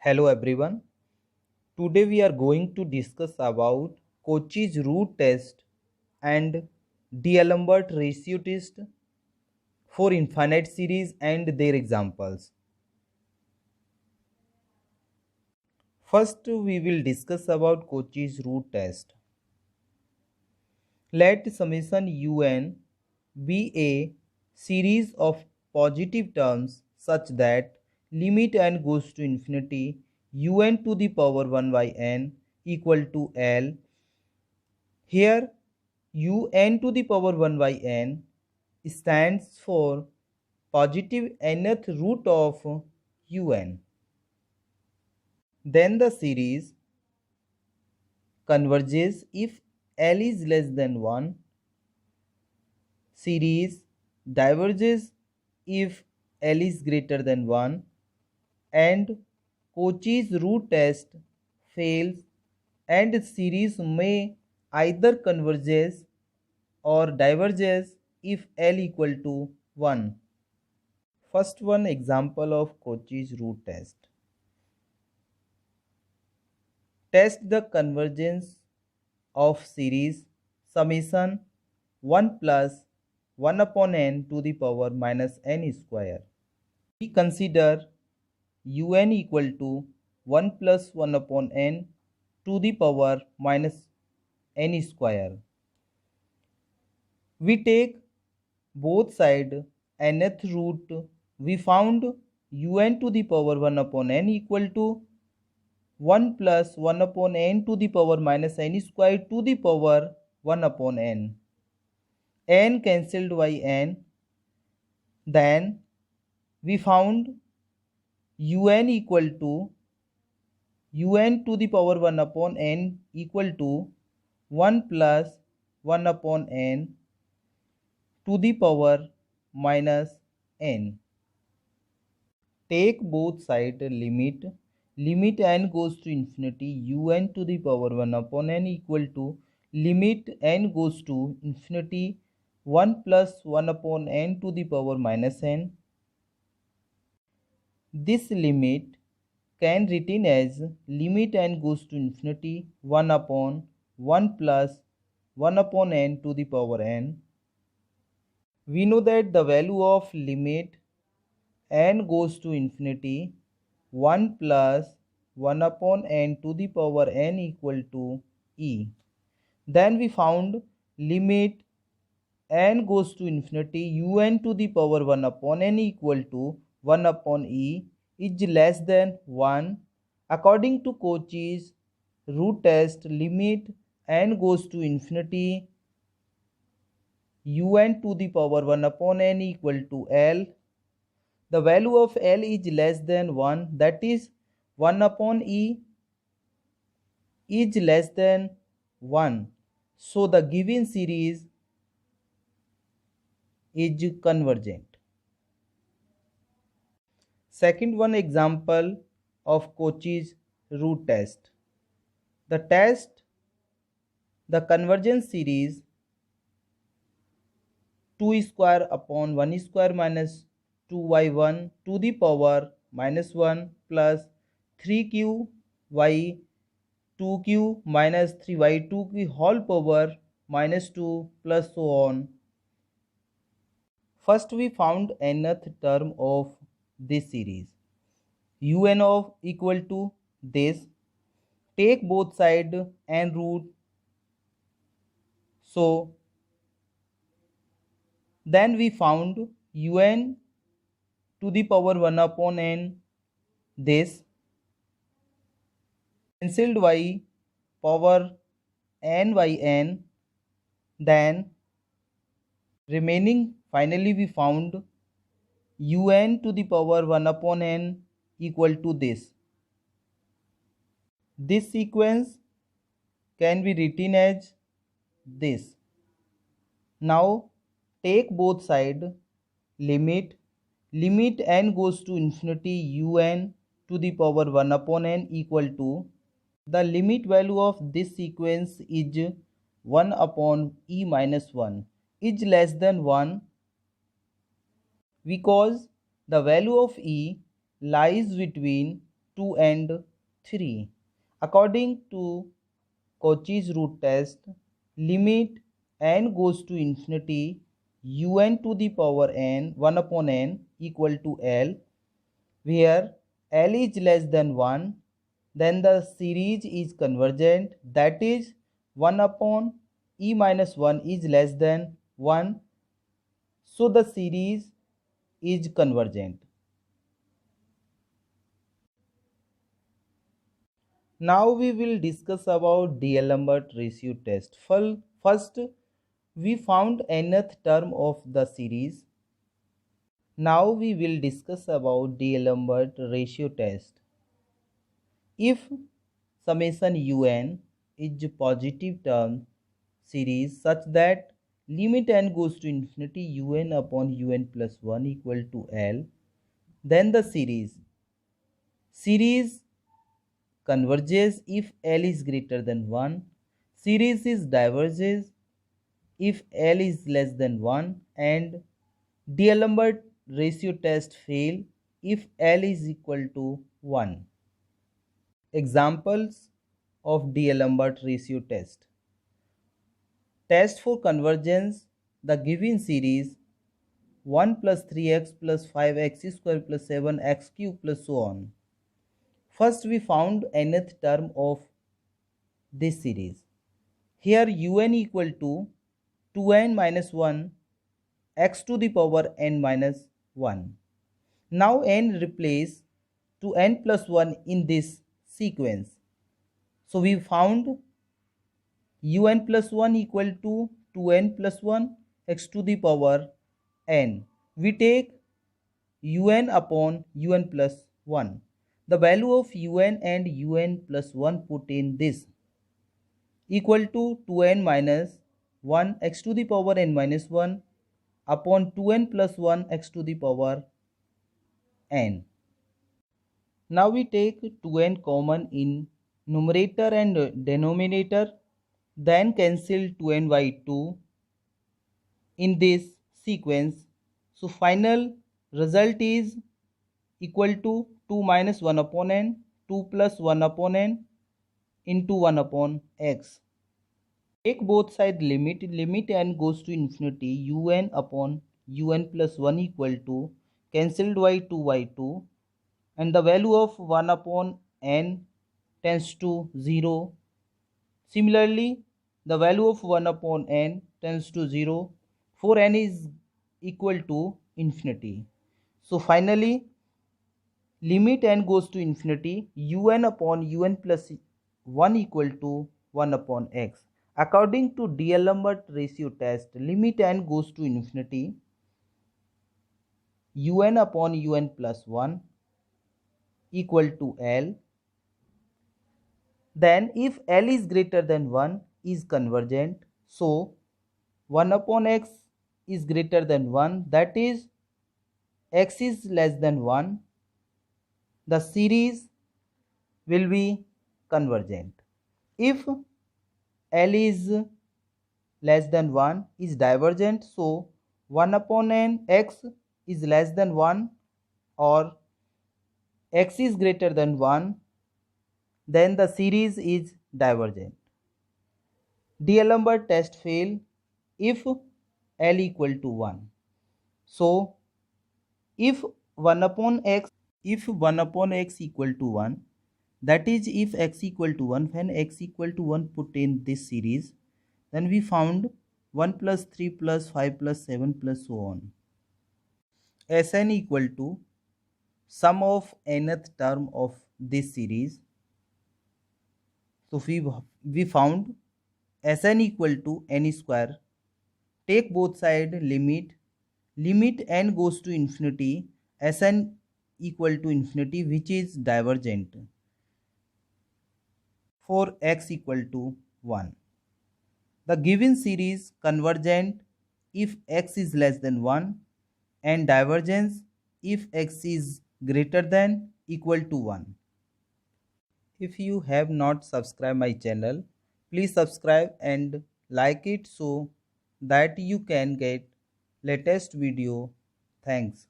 Hello everyone. Today we are going to discuss about Cauchy's root test and D'Alembert ratio test for infinite series and their examples. First we will discuss about Cauchy's root test. Let summation un be a series of positive terms such that limit n goes to infinity un to the power 1 by n equal to L. Here un to the power 1 by n stands for positive nth root of un. Then the series converges if L is less than 1. Series diverges if L is greater than 1, and Cauchy's root test fails and series may either converges or diverges if L equal to 1. First one example of Cauchy's root test. Test the convergence of series summation 1 plus 1 upon n to the power minus n square. We consider un equal to 1 plus 1 upon n to the power minus n square. We take both sides nth root. We found un to the power 1 upon n equal to 1 plus 1 upon n to the power minus n square to the power 1 upon n. N cancelled by n. Then we found un equal to un to the power 1 upon n equal to 1 plus 1 upon n to the power minus n. Take both sides limit n goes to infinity un to the power 1 upon n equal to limit n goes to infinity 1 plus 1 upon n to the power minus n. This limit can written as limit n goes to infinity 1 upon 1 plus 1 upon n to the power n. We know that the value of limit n goes to infinity 1 plus 1 upon n to the power n equal to e. Then we found limit n goes to infinity un to the power 1 upon n equal to 1 upon e is less than 1. According to Cauchy's root test, limit n goes to infinity un to the power 1 upon n equal to L. The value of L is less than 1, that is 1 upon e is less than 1. So the given series is convergent. Second one example of Cauchy's root test. The convergence series 2 square upon 1 square minus 2y1 to the power minus 1 plus 3q y 2q minus 3y2 की whole power minus 2 plus so on. First we found nth term of this series un of equal to this. Take both sides and root. So then we found un to the power 1 upon n, this cancelled by power n by n. Then remaining finally we found un to the power 1 upon n equal to this. This sequence can be written as this. Now take both sides limit n goes to infinity un to the power 1 upon n equal to, the limit value of this sequence is 1 upon e minus 1 is less than 1 because the value of e lies between 2 and 3. According to Cauchy's root test, limit n goes to infinity un to the power n 1 upon n equal to L, where L is less than 1, then the series is convergent, that is 1 upon e minus 1 is less than 1, so the series is convergent. Now we will discuss about D'Alembert ratio test. First, we found nth term of the series. Now we will discuss about D'Alembert ratio test. If summation un is positive term series such that limit n goes to infinity un upon un plus 1 equal to L, then the series converges if L is greater than 1, series is diverges if L is less than 1, and D'Alembert ratio test fail if L is equal to 1. Examples of D'Alembert ratio test. Test for convergence, the given series 1 plus 3x plus 5x square plus 7x cube plus so on. First we found nth term of this series. Here un equal to 2n minus 1 x to the power n minus 1. Now n replace to n plus 1 in this sequence. So we found un plus 1 equal to 2n plus 1 x to the power n. We take un upon un plus 1. The value of un and un plus 1 put in this equal to 2n minus 1 x to the power n minus 1 upon 2n plus 1 x to the power n. Now we take 2n common in numerator and denominator, then cancel 2n by 2 in this sequence. So final result is equal to 2 minus 1 upon n, 2 plus 1 upon n into 1 upon x. Take both side limit n goes to infinity un upon un plus 1 equal to cancelled by 2 by 2, and the value of 1 upon n tends to 0. Similarly, the value of 1 upon n tends to 0 for n is equal to infinity. So finally, limit n goes to infinity un upon un plus 1 equal to 1 upon x. According to D'Alembert ratio test, limit n goes to infinity un upon un plus 1 equal to L. Then if L is greater than 1 is convergent, so 1 upon x is greater than 1, that is x is less than 1, the series will be convergent. If L is less than 1 is divergent, so 1 upon n x is less than 1 or x is greater than 1, then the series is divergent. D'Alembert test fail if L equal to 1. So if 1 upon x equal to 1, that is if x equal to 1, when x equal to 1 put in this series, then we found 1 plus 3 plus 5 plus 7 plus so on. Sn equal to sum of nth term of this series. So we found Sn equal to n square. Take both side limit n goes to infinity, Sn equal to infinity, which is divergent for x equal to 1. The given series convergent if x is less than 1 and divergence if x is greater than equal to 1. If you have not subscribed my channel, please subscribe and like it so that you can get latest video. Thanks.